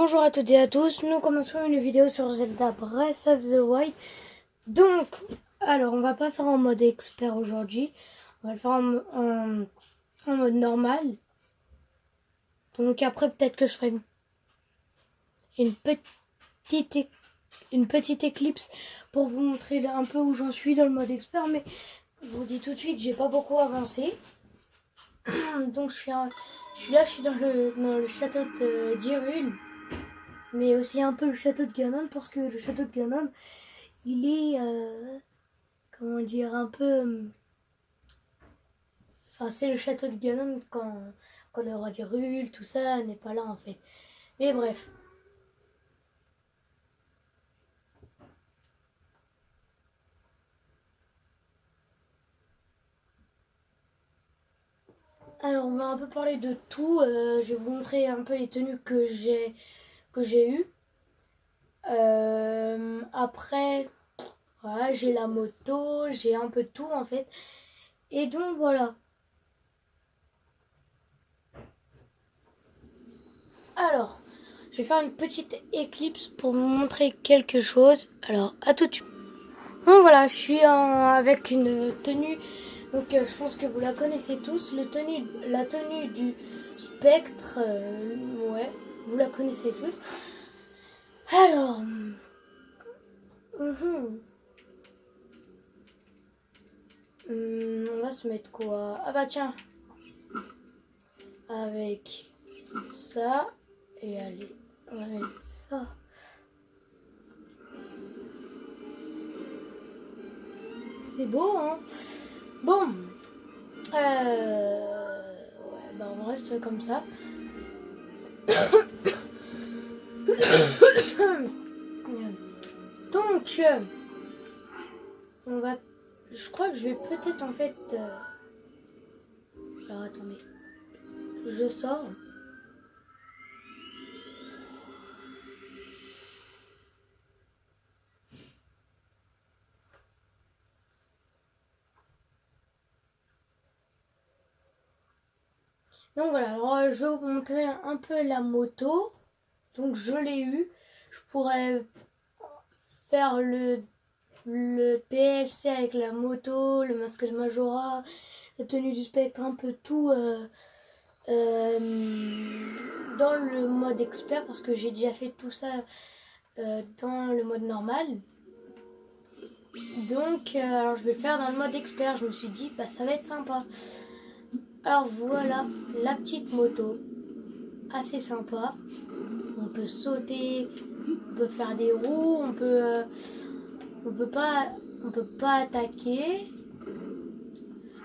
Bonjour à toutes et à tous, nous commençons une vidéo sur Zelda Breath of the Wild. Donc, alors on va pas faire en mode expert aujourd'hui, on va le faire en mode normal. Donc après peut-être que je ferai une petite éclipse pour vous montrer un peu où j'en suis dans le mode expert. Mais je vous dis tout de suite, j'ai pas beaucoup avancé. Donc je suis dans le château d'Hyrule. Mais aussi un peu le château de Ganon, parce que le château de Ganon, il est, comment dire, un peu... Enfin, c'est le château de Ganon quand le roi d'Hyrule, tout ça, n'est pas là en fait. Mais bref. Alors, on va un peu parler de tout. Je vais vous montrer un peu les tenues que j'ai eues. Après, voilà, j'ai la moto, j'ai un peu de tout en fait. Et donc voilà. Alors, je vais faire une petite éclipse pour vous montrer quelque chose. Alors, à tout de suite. Donc voilà, je suis avec une tenue. Donc je pense que vous la connaissez tous. La tenue du spectre. Ouais, vous la connaissez tous. Alors, on va se mettre quoi? Ah bah tiens, avec ça. Et allez, on va mettre ça. C'est beau, hein? Bon. Ouais, bah on reste comme ça. Donc, on va... Je crois que je vais peut-être en fait... Alors attendez. Je sors. Donc voilà, alors je vais vous montrer un peu la moto. Donc je l'ai eu. Je pourrais faire le DLC avec la moto, le masque de Majora, la tenue du spectre, un peu tout dans le mode expert parce que j'ai déjà fait tout ça dans le mode normal. Donc alors je vais le faire dans le mode expert. Je me suis dit bah ça va être sympa. Alors voilà la petite moto, assez sympa. On peut sauter, on peut faire des roues, on peut pas attaquer.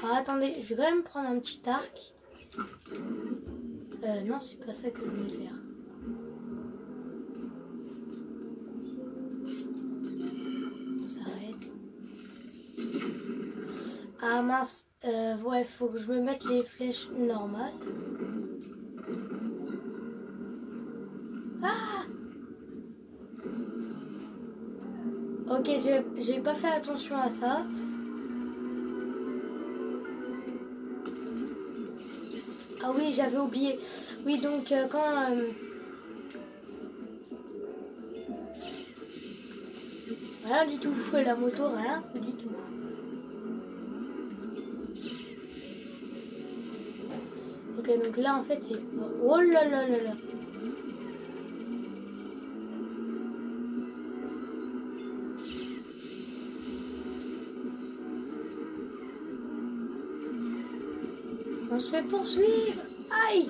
Alors attendez, je vais quand même prendre un petit arc. Non, c'est pas ça que je voulais faire. On s'arrête. Ah mince, ouais, faut que je me mette les flèches normales. Ah! Ok, j'ai pas fait attention à ça. Ah oui, j'avais oublié. Oui, donc quand... rien du tout, la moto, rien du tout. Ok, donc là en fait c'est... Oh là là là là. On se fait poursuivre. Aïe!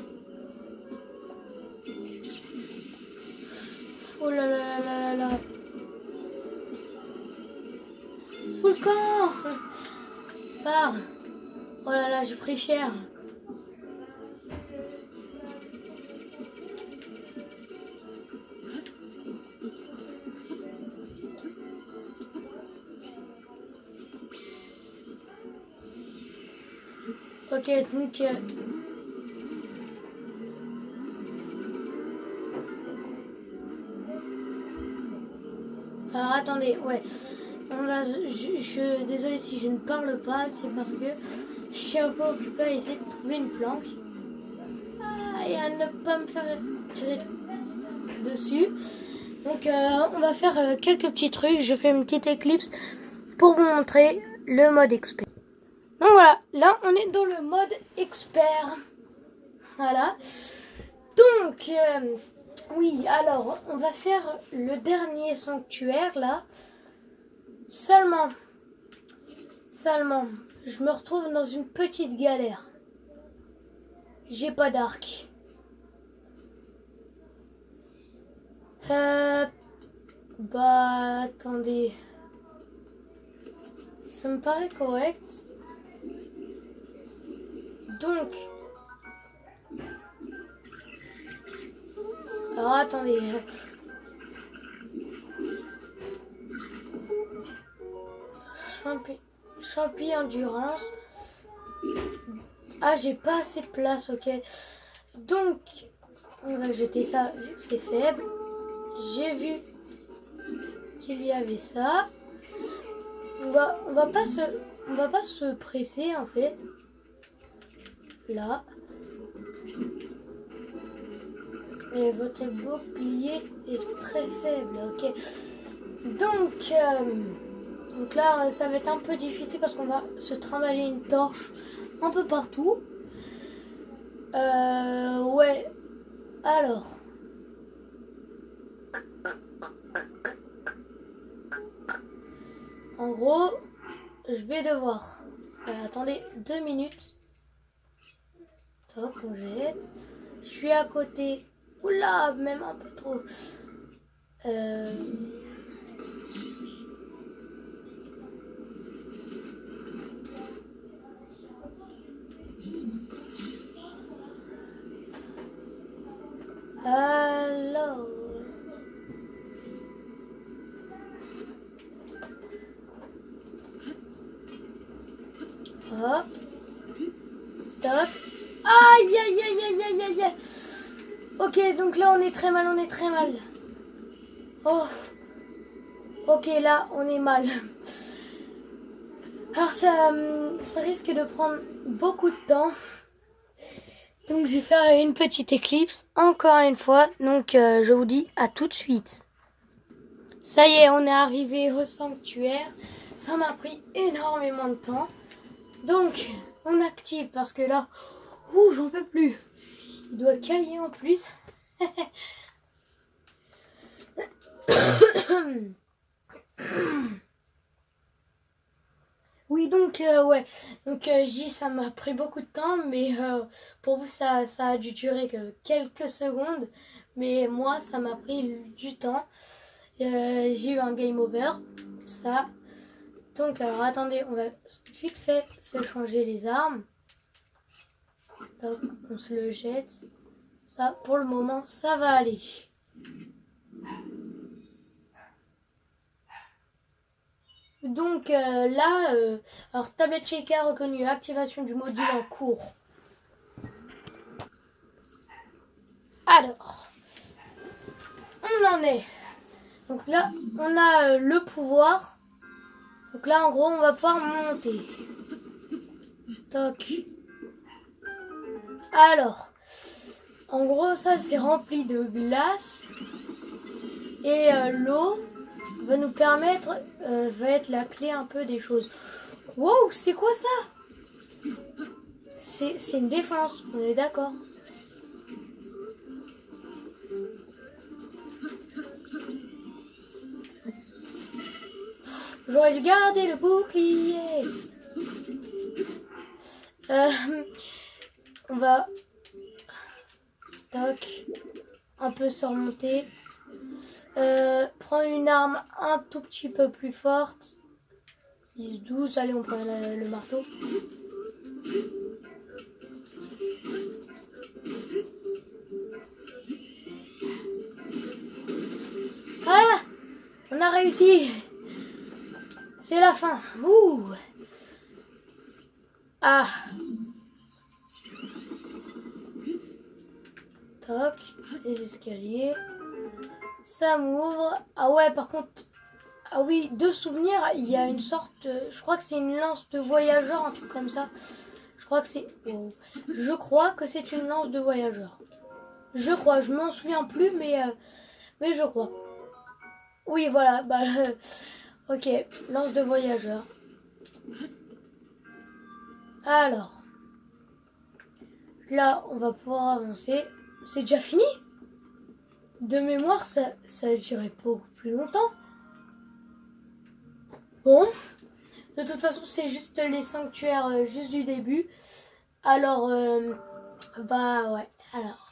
Oh là là là là là là. Full camp! Pars! Oh là là, j'ai pris cher. Ok, donc... Alors attendez, ouais. Désolée si je ne parle pas, c'est parce que je suis un peu occupée à essayer de trouver une planque. Ah, et à ne pas me faire tirer. dessus. Donc on va faire quelques petits trucs. Je fais une petite éclipse pour vous montrer le mode expert. Donc voilà, là on est dans le mode expert. Voilà. Donc oui, alors on va faire le dernier sanctuaire là. Seulement, je me retrouve dans une petite galère. J'ai pas d'arc. Bah attendez. Ça me paraît correct. Donc. Alors attendez. Champi endurance. Ah, j'ai pas assez de place, ok. Donc, on va jeter ça vu que c'est faible. J'ai vu qu'il y avait ça. On va pas se presser en fait. Là. Et votre bouclier est très faible, ok. Donc là, ça va être un peu difficile parce qu'on va se trimballer une torche un peu partout. Ouais. Alors. En gros, je vais devoir... attendez 2 minutes. Top, on jette. Je suis à côté. Oula, même un peu trop. Alors... Hop. Top. Aïe, aïe, aïe, aïe, aïe, aïe, aïe. Ok, donc là, on est très mal, Oh. Ok, là, on est mal. Alors, ça risque de prendre beaucoup de temps. Donc, je vais faire une petite éclipse, encore une fois. Donc, je vous dis à tout de suite. Ça y est, on est arrivé au sanctuaire. Ça m'a pris énormément de temps. Donc, on active parce que là, j'en peux plus. Il doit cailler en plus. Oui, donc, ouais. Donc, ça m'a pris beaucoup de temps, mais pour vous, ça a dû durer que quelques secondes. Mais moi, ça m'a pris du temps. J'ai eu un game over. Ça. Donc, alors, attendez, on va vite fait se changer les armes. Donc, on se le jette. Ça, pour le moment, ça va aller. Donc là, alors tablette shaker reconnue, activation du module en cours. Alors, on en est. Donc là, on a le pouvoir. Donc là, en gros, on va pouvoir monter. Toc. Alors, en gros, ça c'est rempli de glace. Et l'eau va nous permettre, va être la clé un peu des choses. Wow, c'est quoi ça? C'est une défense, on est d'accord. J'aurais dû garder le bouclier. On va... Toc. Un peu se remonter. Prendre une arme un tout petit peu plus forte. 10, 12, allez, on prend le marteau. Voilà, on a réussi. C'est la fin. Ouh. Ah. Toc, les escaliers. Ça m'ouvre. Ah ouais, par contre... Ah oui, de souvenir, il y a une sorte... je crois que c'est une lance de voyageur, un truc comme ça. Je crois que c'est... Oh. Je crois que c'est une lance de voyageur. Je crois, je m'en souviens plus, mais Mais je crois. Oui, voilà. Bah, ok, lance de voyageur. Alors, là, on va pouvoir avancer. C'est déjà fini? De mémoire, ça a duré beaucoup plus longtemps. Bon, de toute façon, c'est juste les sanctuaires juste du début. Alors, bah ouais, alors.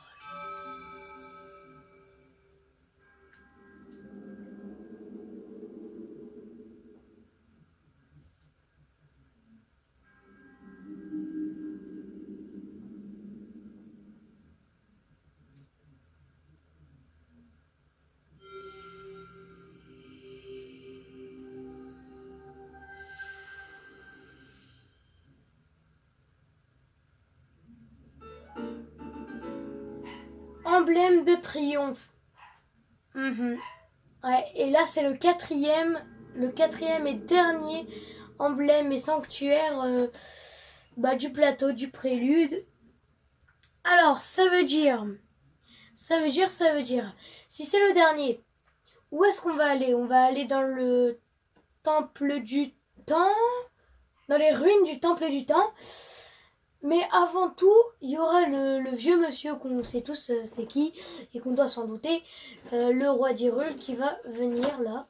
Emblème de triomphe. Mhm. Ouais, et là, c'est le quatrième et dernier emblème et sanctuaire bah, du plateau, du prélude. Alors, ça veut dire, si c'est le dernier, où est-ce qu'on va aller? On va aller dans le temple du temps, dans les ruines du temple du temps. Mais avant tout, il y aura le vieux monsieur qu'on sait tous c'est qui et qu'on doit s'en douter, le roi d'Hyrule qui va venir là.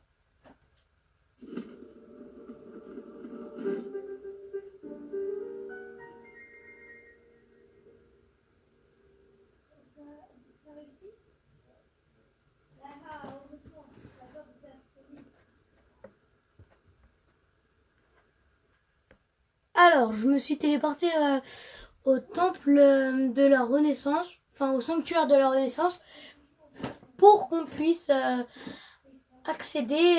Alors, je me suis téléportée au temple de la Renaissance, enfin au sanctuaire de la Renaissance, pour qu'on puisse accéder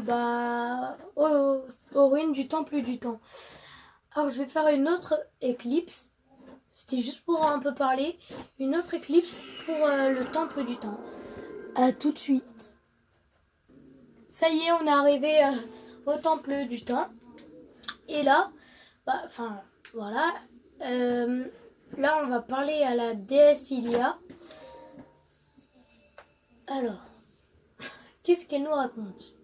bah, aux ruines du temple du temps. Alors, je vais faire une autre éclipse. C'était juste pour un peu parler. Une autre éclipse pour le temple du temps. À tout de suite. Ça y est, on est arrivé au temple du temps. Et là, bah, enfin, voilà. Là, on va parler à la déesse Ilia. Alors, qu'est-ce qu'elle nous raconte?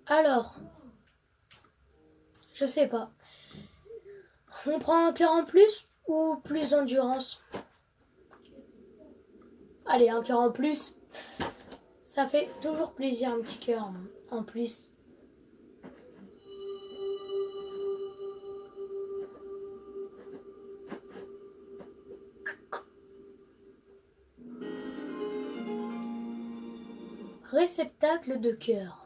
Alors, je sais pas. On prend un cœur en plus ou plus d'endurance? Allez, un cœur en plus. Ça fait toujours plaisir, un petit cœur en plus. Réceptacle de cœur.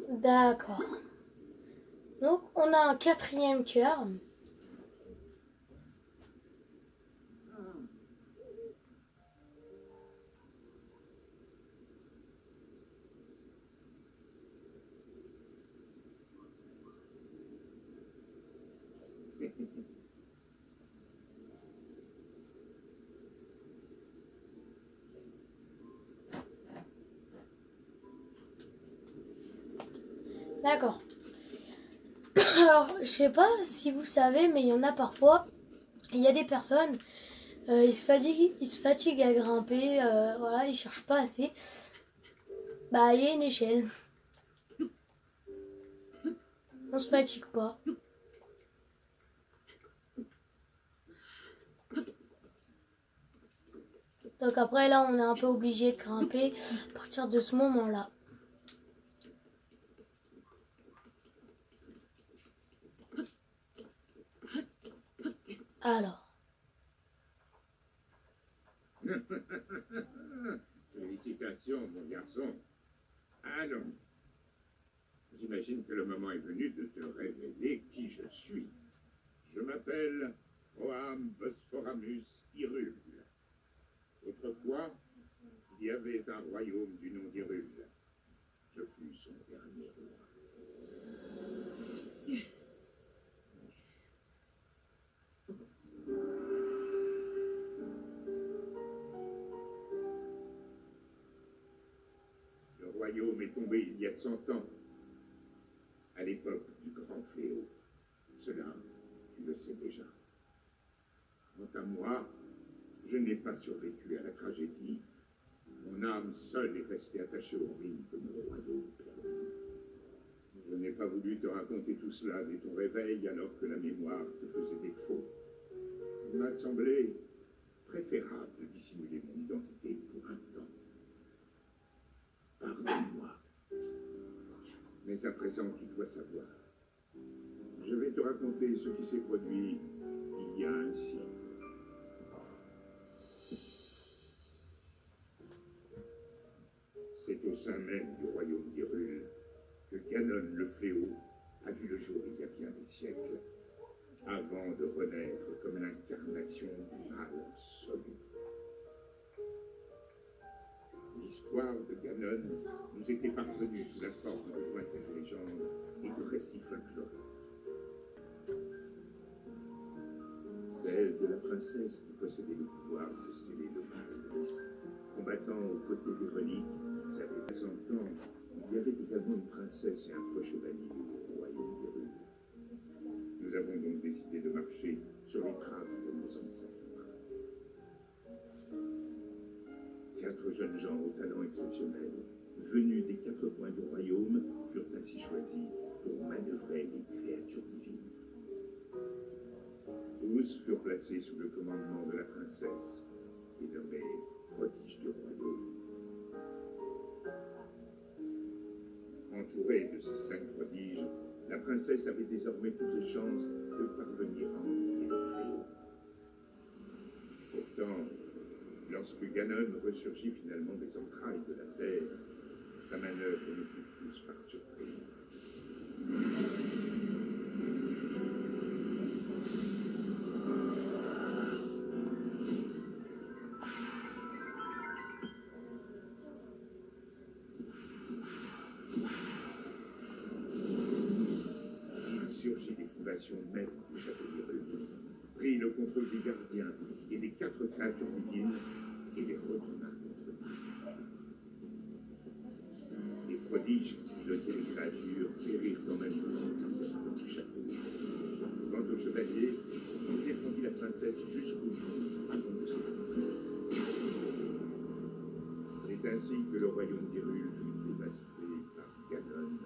D'accord. Donc, on a un quatrième cœur. D'accord. Alors, je sais pas si vous savez, mais il y en a parfois. Il y a des personnes, ils se fatiguent à grimper, voilà, ils cherchent pas assez. Bah, il y a une échelle. On se fatigue pas. Donc après, là, on est un peu obligé de grimper à partir de ce moment-là. Alors. Félicitations, mon garçon. Allons. J'imagine que le moment est venu de te révéler qui je suis. Je m'appelle Roham Bosphoramus Hyrule. Autrefois, il y avait un royaume du nom d'Hyrule. Je fus son dernier roi. est tombé il y a 100 ans, à l'époque du grand fléau. Cela, tu le sais déjà. Quant à moi, je n'ai pas survécu à la tragédie. Mon âme seule est restée attachée aux ruines de mon royaume perdu. Je n'ai pas voulu te raconter tout cela dès ton réveil alors que la mémoire te faisait défaut. Il m'a semblé préférable de dissimuler mon identité pour un temps. Pardonne-moi. Mais à présent, tu dois savoir. Je vais te raconter ce qui s'est produit il y a un siècle. C'est au sein même du royaume d'Hyrule que Ganon le Fléau a vu le jour il y a bien des siècles, avant de renaître comme l'incarnation du mal absolu. L'histoire de Ganon nous était parvenue sous la forme de lointaines légendes et de récits folkloriques. Celle de la princesse qui possédait le pouvoir de sceller le mal, combattant aux côtés des reliques. Ça fait 100 ans, il y avait également une princesse et un preux chevalier au royaume d'Hyrule. Nous avons donc décidé de marcher sur les traces de nos ancêtres. 4 jeunes gens au talent exceptionnel, venus des 4 coins du royaume, furent ainsi choisis pour manœuvrer les créatures divines. Tous furent placés sous le commandement de la princesse, dénommée prodige du royaume. Entourée de ces 5 prodiges, la princesse avait désormais toutes les chances de parvenir à endiguer le fléau. Pourtant, lorsque Ganon ressurgit finalement des entrailles de la terre, sa manœuvre nous prit tous par surprise. Il surgit des fondations même du château d'Hyrule, prit le contrôle des gardiens et des 4 créatures divines et les retourna contre nous. Les prodiges qui pilotaient les créatures périrent en même temps dans cette du château. Quant au chevalier, il défendit la princesse jusqu'au bout avant de s'effondrer. C'est ainsi que le royaume d'Hyrule fut dévasté par Ganon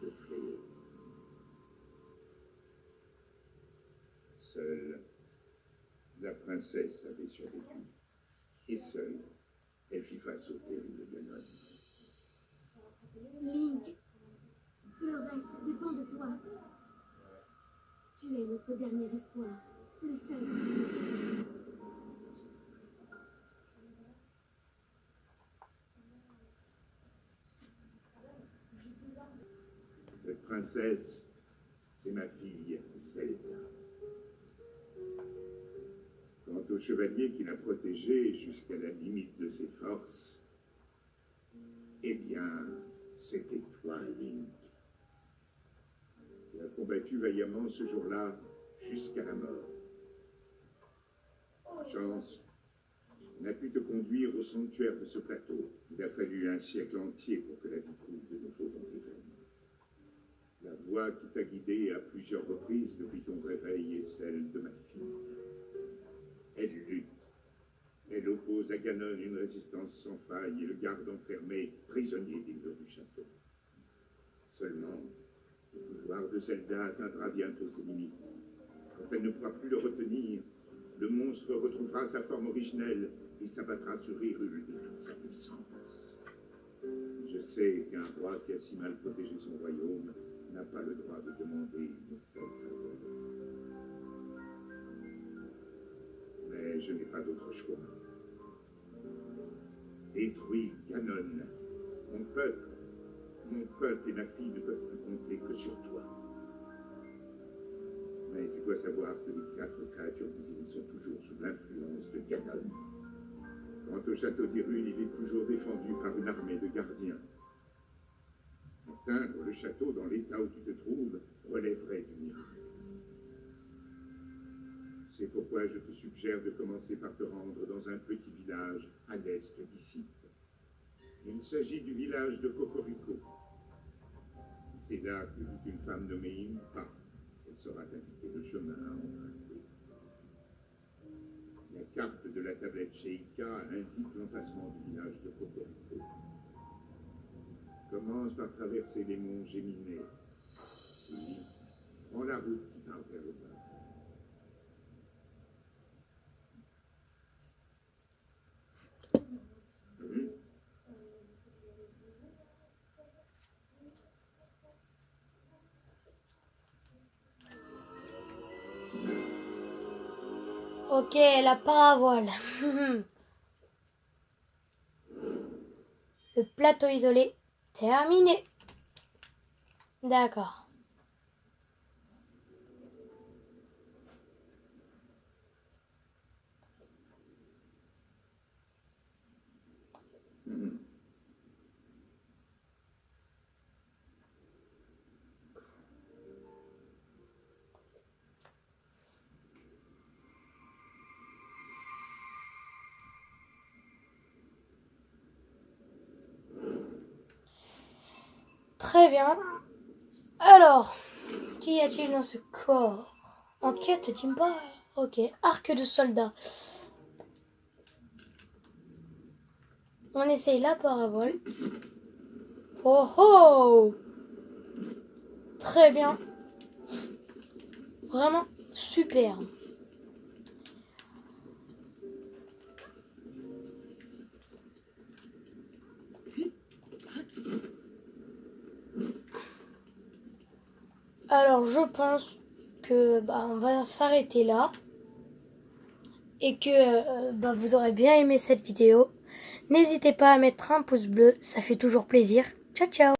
le Fléau. Seule, la princesse avait survécu. Et seule, elle fit face au terrible Ganon. Link, le reste dépend de toi. Tu es notre dernier espoir, le seul. Cette princesse, c'est ma fille Zelda. Quant au chevalier qui l'a protégée jusqu'à la limite de ses forces, eh bien, c'était toi, Link. Tu as combattu vaillamment ce jour-là jusqu'à la mort. Par chance, on a pu te conduire au sanctuaire de ce plateau. Il a fallu un siècle entier pour que la vie coule de nouveau dans tes veines. La voix qui t'a guidé à plusieurs reprises depuis ton réveil est celle de ma fille. Elle lutte. Elle oppose à Ganon une résistance sans faille et le garde enfermé, prisonnier des murs du château. Seulement, le pouvoir de Zelda atteindra bientôt ses limites. Quand elle ne pourra plus le retenir, le monstre retrouvera sa forme originelle et s'abattra sur Hyrule de toute sa puissance. Je sais qu'un roi qui a si mal protégé son royaume n'a pas le droit de demander une telle faveur. Mais je n'ai pas d'autre choix. Détruis Ganon. Mon peuple et ma fille ne peuvent plus compter que sur toi. Mais tu dois savoir que les 4 créatures divines sont toujours sous l'influence de Ganon. Quant au château d'Hyrule, il est toujours défendu par une armée de gardiens. Atteindre le château dans l'état où tu te trouves relèverait du miracle. C'est pourquoi je te suggère de commencer par te rendre dans un petit village à l'est d'ici. Il s'agit du village de Cocorico. C'est là que vit une femme nommée Impa. Elle saura t'indiquer le chemin à emprunter. La carte de la tablette chez Ika indique l'emplacement du village de Cocorico. Commence par traverser les monts Géminées. Puis, prends la route qui part vers le bas. Ok, la parabole. Le plateau isolé, terminé. D'accord. Très bien. Alors, qu'y a-t-il dans ce corps? Enquête, Jimba. Ok, arc de soldat. On essaye la parabole. Oh oh! Très bien. Vraiment super. Alors je pense que on va s'arrêter là et que vous aurez bien aimé cette vidéo. N'hésitez pas à mettre un pouce bleu, ça fait toujours plaisir. Ciao ciao!